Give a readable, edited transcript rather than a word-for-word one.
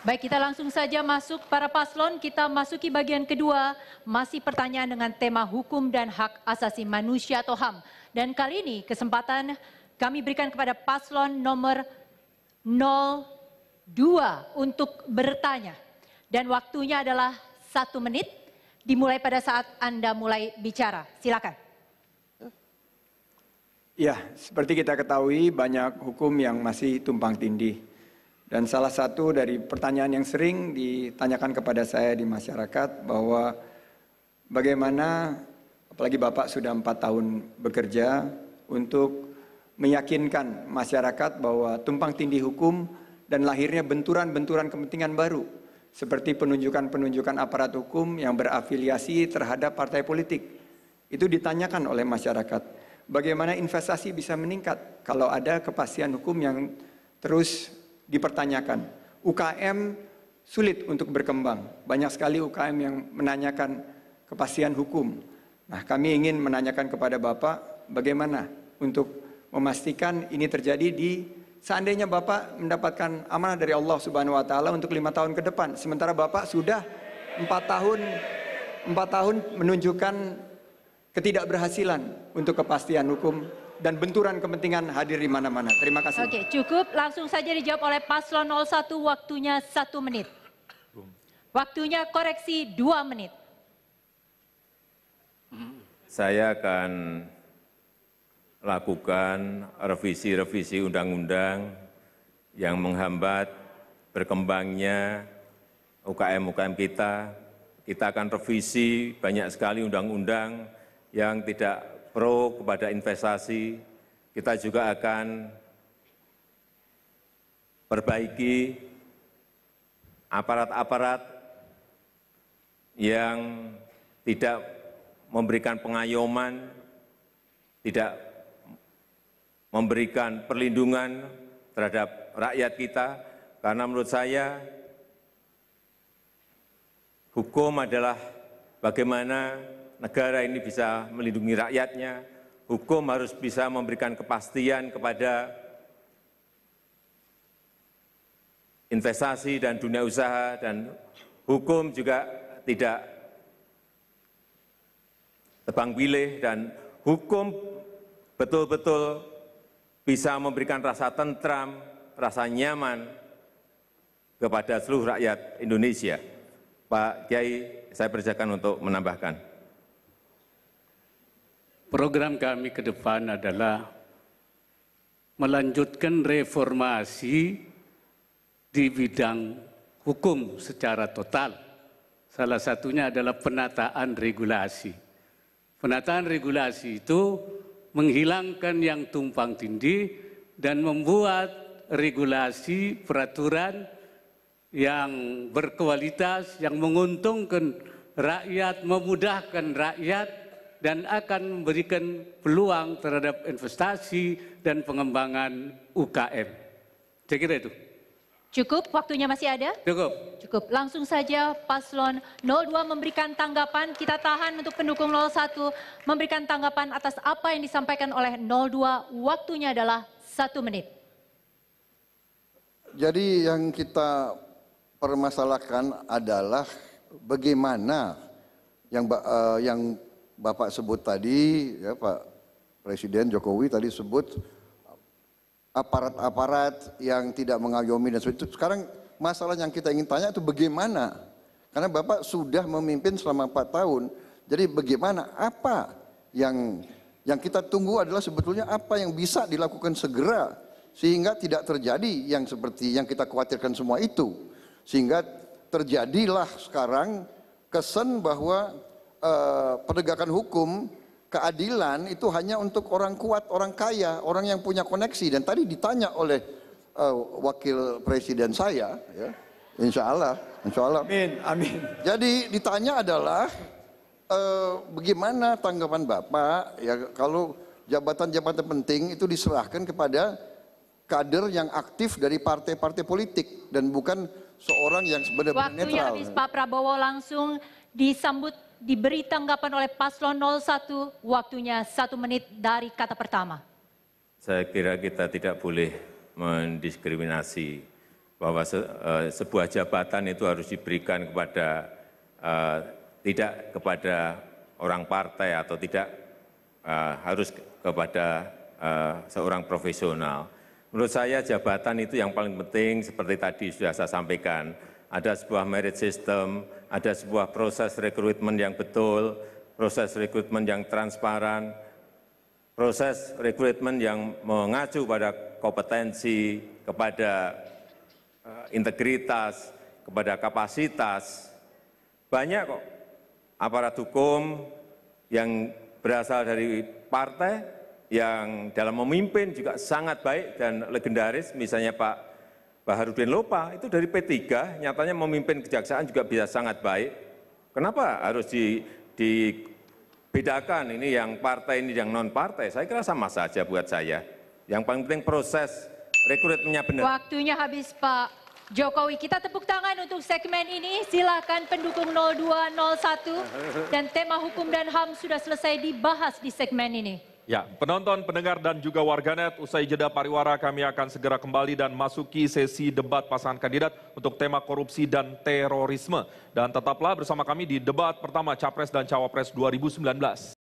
Baik, kita langsung saja masuk para paslon. Kita masuki bagian kedua, masih pertanyaan dengan tema hukum dan hak asasi manusia atau HAM. Dan kali ini kesempatan kami berikan kepada paslon nomor 02 untuk bertanya. Dan waktunya adalah 1 menit, dimulai pada saat Anda mulai bicara. Silakan. Ya, seperti kita ketahui banyak hukum yang masih tumpang tindih. Dan salah satu dari pertanyaan yang sering ditanyakan kepada saya di masyarakat bahwa bagaimana, apalagi Bapak sudah 4 tahun bekerja untuk meyakinkan masyarakat bahwa tumpang tindih hukum dan lahirnya benturan-benturan kepentingan baru. Seperti penunjukan-penunjukan aparat hukum yang berafiliasi terhadap partai politik. Itu ditanyakan oleh masyarakat. Bagaimana investasi bisa meningkat kalau ada kepastian hukum yang terus dipertanyakan. UKM sulit untuk berkembang. Banyak sekali UKM yang menanyakan kepastian hukum. Nah, kami ingin menanyakan kepada Bapak bagaimana untuk memastikan ini terjadi seandainya Bapak mendapatkan amanah dari Allah Subhanahu wa taala untuk 5 tahun ke depan. Sementara Bapak sudah 4 tahun menunjukkan ketidakberhasilan untuk kepastian hukum dan benturan kepentingan hadir di mana-mana. Terima kasih. Oke, cukup. Langsung saja dijawab oleh paslon 01, waktunya 1 menit. Waktunya koreksi 2 menit. Saya akan lakukan revisi-revisi undang-undang yang menghambat berkembangnya UKM-UKM kita. Kita akan revisi banyak sekali undang-undang yang tidak pro kepada investasi. Kita juga akan perbaiki aparat-aparat yang tidak memberikan pengayoman, tidak memberikan perlindungan terhadap rakyat kita, karena menurut saya hukum adalah bagaimana negara ini bisa melindungi rakyatnya. Hukum harus bisa memberikan kepastian kepada investasi dan dunia usaha, dan hukum juga tidak tebang pilih, dan hukum betul-betul bisa memberikan rasa tentram, rasa nyaman kepada seluruh rakyat Indonesia. Pak Kiai, saya persilakan untuk menambahkan. Program kami ke depan adalah melanjutkan reformasi di bidang hukum secara total. Salah satunya adalah penataan regulasi. Penataan regulasi itu menghilangkan yang tumpang tindih dan membuat regulasi peraturan yang berkualitas, yang menguntungkan rakyat, memudahkan rakyat, dan akan memberikan peluang terhadap investasi dan pengembangan UKM. Saya kira itu. Cukup, waktunya masih ada? Cukup. Cukup, langsung saja paslon 02 memberikan tanggapan. Kita tahan untuk pendukung 01 memberikan tanggapan atas apa yang disampaikan oleh 02. Waktunya adalah 1 menit. Jadi yang kita permasalahkan adalah bagaimana yang Bapak sebut tadi, ya Pak Presiden Jokowi tadi sebut aparat-aparat yang tidak mengayomi dan sebagainya. Sekarang masalah yang kita ingin tanya itu bagaimana? Karena Bapak sudah memimpin selama 4 tahun. Jadi bagaimana? Apa yang kita tunggu adalah sebetulnya apa yang bisa dilakukan segera sehingga tidak terjadi yang seperti yang kita khawatirkan semua itu. Sehingga terjadilah sekarang kesan bahwa penegakan hukum, keadilan itu hanya untuk orang kuat, orang kaya, orang yang punya koneksi. Dan tadi ditanya oleh wakil presiden saya, ya, insya Allah. Amin, amin. Jadi ditanya adalah bagaimana tanggapan Bapak ya kalau jabatan-jabatan penting itu diserahkan kepada kader yang aktif dari partai-partai politik dan bukan seorang yang sebenarnya netral. Waktunya habis, Pak Prabowo langsung disambut. Diberi tanggapan oleh paslon 01, waktunya 1 menit dari kata pertama. Saya kira kita tidak boleh mendiskriminasi bahwa sebuah jabatan itu harus diberikan kepada tidak kepada orang partai atau tidak harus kepada seorang profesional. Menurut saya jabatan itu yang paling penting seperti tadi sudah saya sampaikan. Ada sebuah merit system, ada sebuah proses rekrutmen yang betul, proses rekrutmen yang transparan, proses rekrutmen yang mengacu pada kompetensi, kepada integritas, kepada kapasitas. Banyak kok aparat hukum yang berasal dari partai yang dalam memimpin juga sangat baik dan legendaris, misalnya Pak Baharudin Lopa, itu dari P3, nyatanya memimpin kejaksaan juga bisa sangat baik. Kenapa harus dibedakan ini yang partai, ini yang non-partai? Saya kira sama saja buat saya. Yang paling penting proses rekrutmennya benar. Waktunya habis Pak Jokowi. Kita tepuk tangan untuk segmen ini. Silakan pendukung 0201. Dan tema hukum dan HAM sudah selesai dibahas di segmen ini. Ya, penonton, pendengar, dan juga warganet, usai jeda pariwara kami akan segera kembali dan masuki sesi debat pasangan kandidat untuk tema korupsi dan terorisme. Dan tetaplah bersama kami di debat pertama Capres dan Cawapres 2019.